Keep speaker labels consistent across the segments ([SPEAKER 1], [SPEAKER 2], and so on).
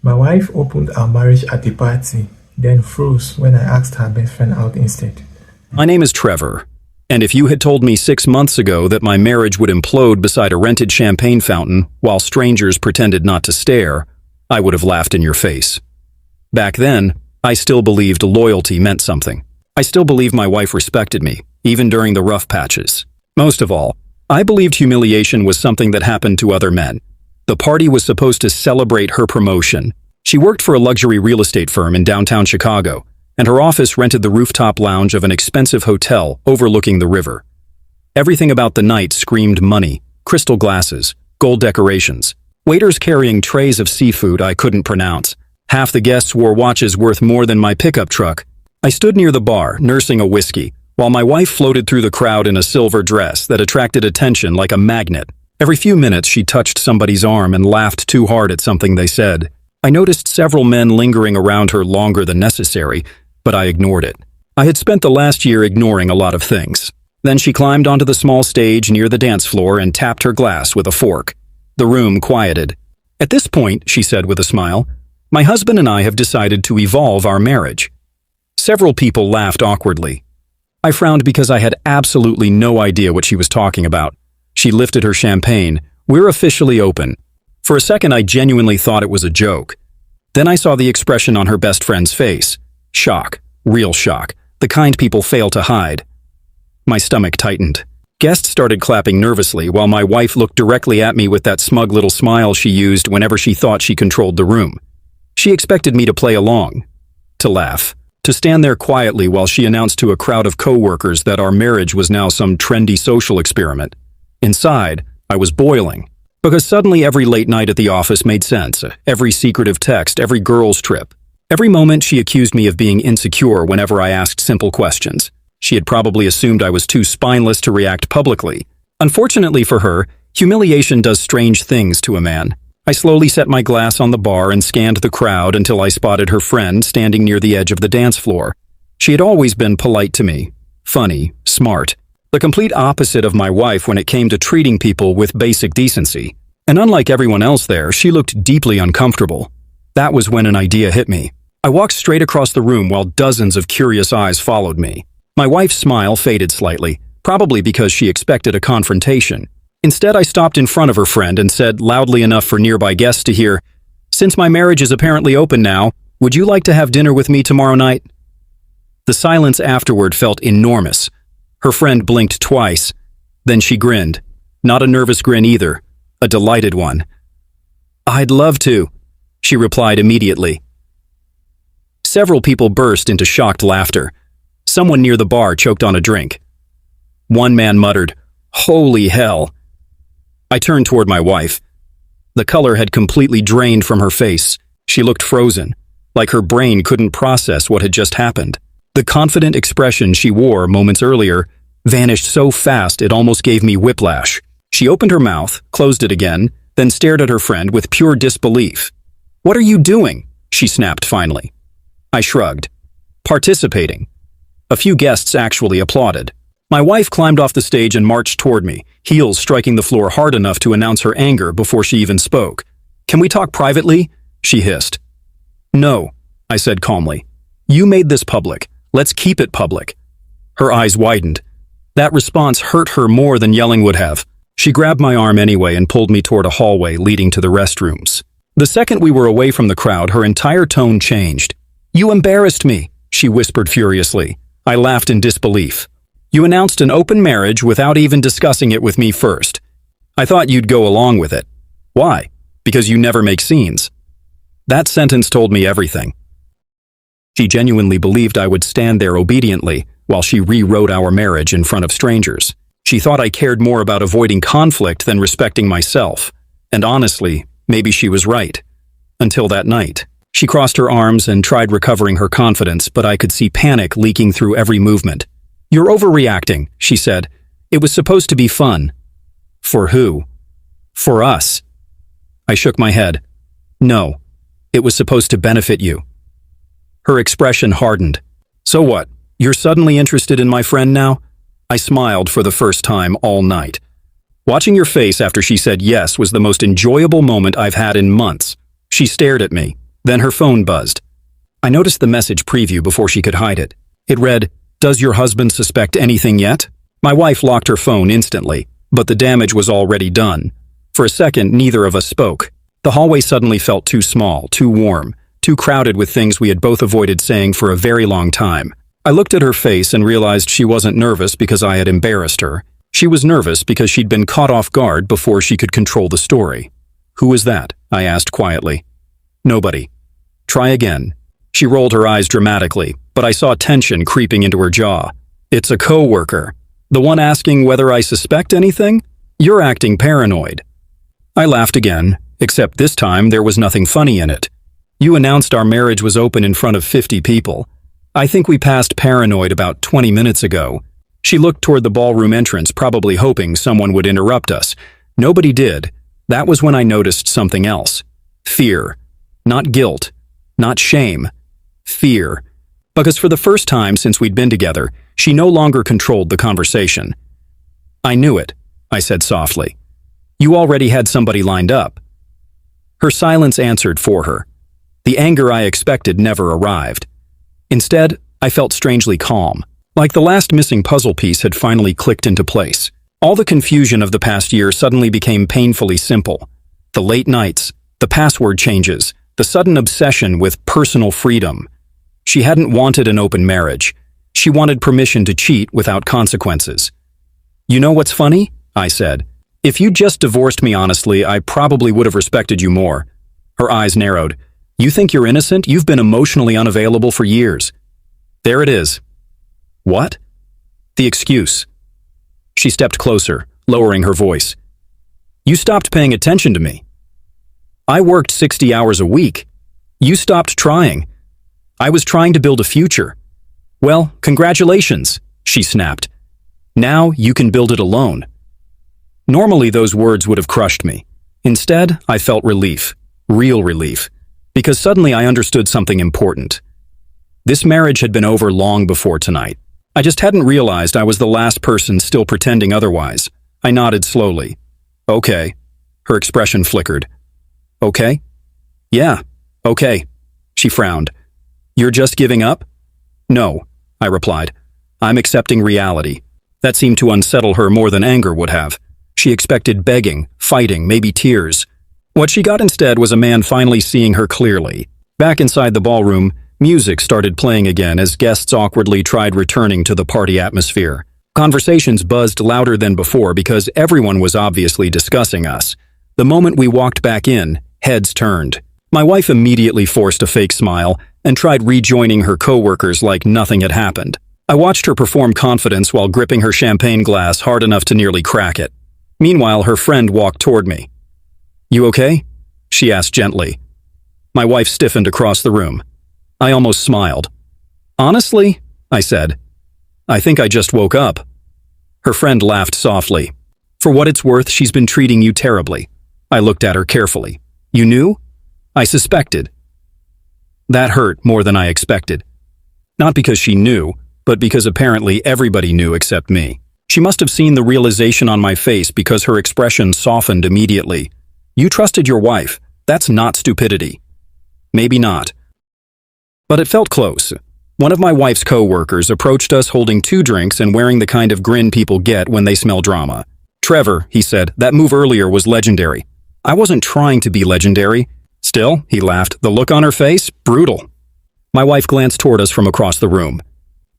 [SPEAKER 1] My wife opened our marriage at the party, then froze when I asked her best friend out instead.
[SPEAKER 2] My name is Trevor, and if you had told me 6 months ago that my marriage would implode beside a rented champagne fountain while strangers pretended not to stare, I would have laughed in your face. Back then, I still believed loyalty meant something. I still believed my wife respected me, even during the rough patches. Most of all, I believed humiliation was something that happened to other men. The party was supposed to celebrate her promotion. She worked for a luxury real estate firm in downtown Chicago, and her office rented the rooftop lounge of an expensive hotel overlooking the river. Everything about the night screamed money, crystal glasses, gold decorations, waiters carrying trays of seafood I couldn't pronounce. Half the guests wore watches worth more than my pickup truck. I stood near the bar, nursing a whiskey, while my wife floated through the crowd in a silver dress that attracted attention like a magnet. Every few minutes, she touched somebody's arm and laughed too hard at something they said. I noticed several men lingering around her longer than necessary, but I ignored it. I had spent the last year ignoring a lot of things. Then she climbed onto the small stage near the dance floor and tapped her glass with a fork. The room quieted. "At this point," she said with a smile, "my husband and I have decided to evolve our marriage." Several people laughed awkwardly. I frowned because I had absolutely no idea what she was talking about. She lifted her champagne. "We're officially open." For a second, I genuinely thought it was a joke. Then I saw the expression on her best friend's face. Shock. Real shock. The kind people fail to hide. My stomach tightened. Guests started clapping nervously while my wife looked directly at me with that smug little smile she used whenever she thought she controlled the room. She expected me to play along, to laugh, to stand there quietly while she announced to a crowd of coworkers that our marriage was now some trendy social experiment. Inside, I was boiling, because suddenly every late night at the office made sense, every secretive text, every girl's trip. Every moment she accused me of being insecure whenever I asked simple questions. She had probably assumed I was too spineless to react publicly. Unfortunately for her, humiliation does strange things to a man. I slowly set my glass on the bar and scanned the crowd until I spotted her friend standing near the edge of the dance floor. She had always been polite to me, funny, smart, the complete opposite of my wife when it came to treating people with basic decency. And unlike everyone else there, she looked deeply uncomfortable. That was when an idea hit me. I walked straight across the room while dozens of curious eyes followed me. My wife's smile faded slightly, probably because she expected a confrontation. Instead, I stopped in front of her friend and said loudly enough for nearby guests to hear, "Since my marriage is apparently open now, would you like to have dinner with me tomorrow night?" The silence afterward felt enormous. Her friend blinked twice. Then she grinned. Not a nervous grin either, a delighted one. "I'd love to," she replied immediately. Several people burst into shocked laughter. Someone near the bar choked on a drink. One man muttered, "Holy hell." I turned toward my wife. The color had completely drained from her face. She looked frozen, like her brain couldn't process what had just happened. The confident expression she wore moments earlier vanished so fast it almost gave me whiplash. She opened her mouth, closed it again, then stared at her friend with pure disbelief. "What are you doing?" she snapped finally. I shrugged. "Participating." A few guests actually applauded. My wife climbed off the stage and marched toward me, heels striking the floor hard enough to announce her anger before she even spoke. "Can we talk privately?" she hissed. "No," I said calmly. "You made this public. Let's keep it public." Her eyes widened. That response hurt her more than yelling would have. She grabbed my arm anyway and pulled me toward a hallway leading to the restrooms. The second we were away from the crowd, her entire tone changed. "You embarrassed me," she whispered furiously. I laughed in disbelief. "You announced an open marriage without even discussing it with me first. I thought you'd go along with it. Why? Because you never make scenes." That sentence told me everything. She genuinely believed I would stand there obediently while she rewrote our marriage in front of strangers. She thought I cared more about avoiding conflict than respecting myself. And honestly, maybe she was right. Until that night. She crossed her arms and tried recovering her confidence, but I could see panic leaking through every movement. "You're overreacting," she said. "It was supposed to be fun." "For who?" "For us." I shook my head. "No, it was supposed to benefit you." Her expression hardened. "So what? You're suddenly interested in my friend now?" I smiled for the first time all night. Watching your face after she said yes was the most enjoyable moment I've had in months. She stared at me. Then her phone buzzed. I noticed the message preview before she could hide it. It read, "Does your husband suspect anything yet?" My wife locked her phone instantly, but the damage was already done. For a second, neither of us spoke. The hallway suddenly felt too small, too warm, too crowded with things we had both avoided saying for a very long time. I looked at her face and realized she wasn't nervous because I had embarrassed her. She was nervous because she'd been caught off guard before she could control the story. "Who was that?" I asked quietly. "Nobody." "Try again." She rolled her eyes dramatically, but I saw tension creeping into her jaw. "It's a coworker. The one asking whether I suspect anything? You're acting paranoid." I laughed again, except this time there was nothing funny in it. "You announced our marriage was open in front of 50 people. I think we passed paranoid about 20 minutes ago." She looked toward the ballroom entrance, probably hoping someone would interrupt us. Nobody did. That was when I noticed something else. Fear. Not guilt. Not shame. Fear. Because for the first time since we'd been together, she no longer controlled the conversation. "I knew it," I said softly. "You already had somebody lined up." Her silence answered for her. The anger I expected never arrived. Instead, I felt strangely calm, like the last missing puzzle piece had finally clicked into place. All the confusion of the past year suddenly became painfully simple. The late nights, the password changes, the sudden obsession with personal freedom. She hadn't wanted an open marriage. She wanted permission to cheat without consequences. "You know what's funny?" I said. "If you just divorced me honestly, I probably would have respected you more." Her eyes narrowed. "You think you're innocent? You've been emotionally unavailable for years." "There it is." "What?" "The excuse." She stepped closer, lowering her voice. "You stopped paying attention to me. I worked 60 hours a week. You stopped trying. I was trying to build a future. Well, congratulations," she snapped. "Now you can build it alone." Normally those words would have crushed me. Instead, I felt relief, real relief, because suddenly I understood something important. This marriage had been over long before tonight. I just hadn't realized I was the last person still pretending otherwise. I nodded slowly. "Okay." Her expression flickered. "Okay?" "Yeah, okay." She frowned. "You're just giving up?" "No," I replied. "I'm accepting reality." That seemed to unsettle her more than anger would have. She expected begging, fighting, maybe tears. What she got instead was a man finally seeing her clearly. Back inside the ballroom, music started playing again as guests awkwardly tried returning to the party atmosphere. Conversations buzzed louder than before because everyone was obviously discussing us. The moment we walked back in, heads turned. My wife immediately forced a fake smile and tried rejoining her coworkers like nothing had happened. I watched her perform confidence while gripping her champagne glass hard enough to nearly crack it. Meanwhile, her friend walked toward me. "You okay?" she asked gently. My wife stiffened across the room. I almost smiled. "Honestly," I said, "I think I just woke up." Her friend laughed softly. "For what it's worth, she's been treating you terribly." I looked at her carefully. "You knew?" "I suspected." That hurt more than I expected. Not because she knew, but because apparently everybody knew except me. She must have seen the realization on my face because her expression softened immediately. "You trusted your wife. That's not stupidity." Maybe not. But it felt close. One of my wife's coworkers approached us holding 2 drinks and wearing the kind of grin people get when they smell drama. "Trevor," he said, "that move earlier was legendary." I wasn't trying to be legendary. Still, he laughed, the look on her face, brutal. My wife glanced toward us from across the room.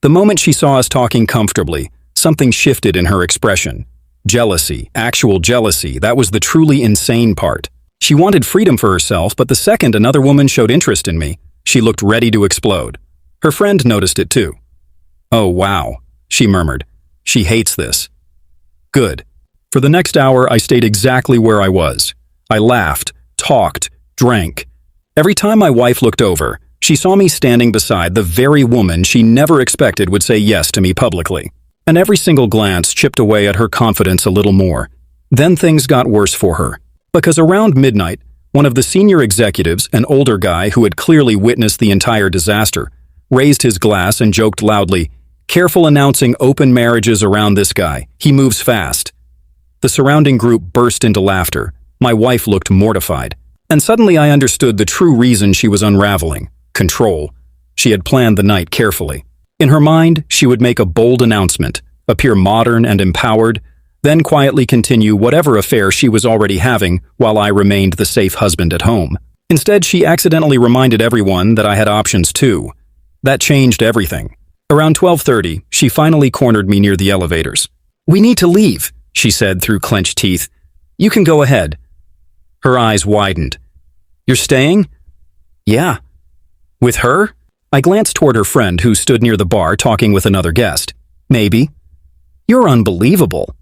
[SPEAKER 2] The moment she saw us talking comfortably, something shifted in her expression. Jealousy, actual jealousy, that was the truly insane part. She wanted freedom for herself, but the second another woman showed interest in me, she looked ready to explode. Her friend noticed it too. "Oh, wow," she murmured. "She hates this." Good. For the next hour, I stayed exactly where I was. I laughed, talked, drank. Every time my wife looked over, she saw me standing beside the very woman she never expected would say yes to me publicly. And every single glance chipped away at her confidence a little more. Then things got worse for her. Because around midnight, one of the senior executives, an older guy who had clearly witnessed the entire disaster, raised his glass and joked loudly, "Careful announcing open marriages around this guy. He moves fast." The surrounding group burst into laughter. My wife looked mortified. And suddenly I understood the true reason she was unraveling: control. She had planned the night carefully. In her mind, she would make a bold announcement, appear modern and empowered, then quietly continue whatever affair she was already having while I remained the safe husband at home. Instead, she accidentally reminded everyone that I had options too. That changed everything. Around 12:30, she finally cornered me near the elevators. "We need to leave," she said through clenched teeth. "You can go ahead." Her eyes widened. "You're staying?" "Yeah." "With her?" I glanced toward her friend who stood near the bar talking with another guest. "Maybe." "You're unbelievable."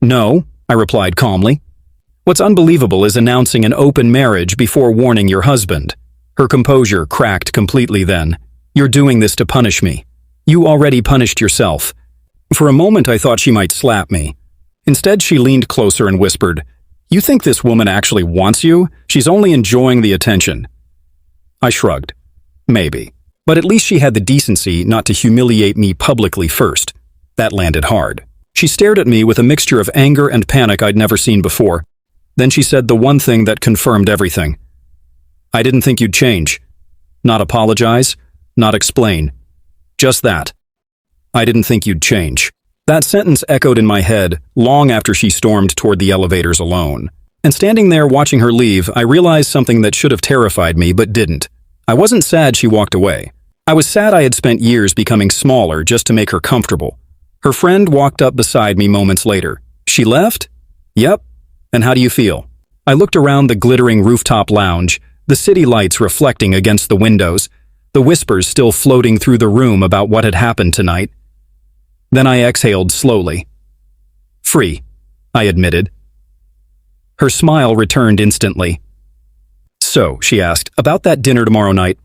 [SPEAKER 2] "No," I replied calmly. "What's unbelievable is announcing an open marriage before warning your husband." Her composure cracked completely then. "You're doing this to punish me. You already punished yourself." For a moment I thought she might slap me. Instead, she leaned closer and whispered, "You think this woman actually wants you? She's only enjoying the attention." I shrugged. Maybe. But at least she had the decency not to humiliate me publicly first. That landed hard. She stared at me with a mixture of anger and panic I'd never seen before. Then she said the one thing that confirmed everything. "I didn't think you'd change. Not apologize, not explain. Just that. I didn't think you'd change." That sentence echoed in my head long after she stormed toward the elevators alone. And standing there watching her leave, I realized something that should have terrified me but didn't. I wasn't sad she walked away. I was sad I had spent years becoming smaller just to make her comfortable. Her friend walked up beside me moments later. "She left?" "Yep. And how do you feel?" I looked around the glittering rooftop lounge, the city lights reflecting against the windows, the whispers still floating through the room about what had happened tonight. Then I exhaled slowly. "Free," I admitted. Her smile returned instantly. "So," she asked, "about that dinner tomorrow night?"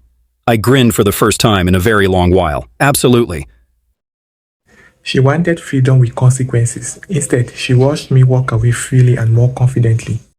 [SPEAKER 2] I grinned for the first time in a very long while. "Absolutely."
[SPEAKER 1] She wanted freedom with consequences. Instead, she watched me walk away freely and more confidently.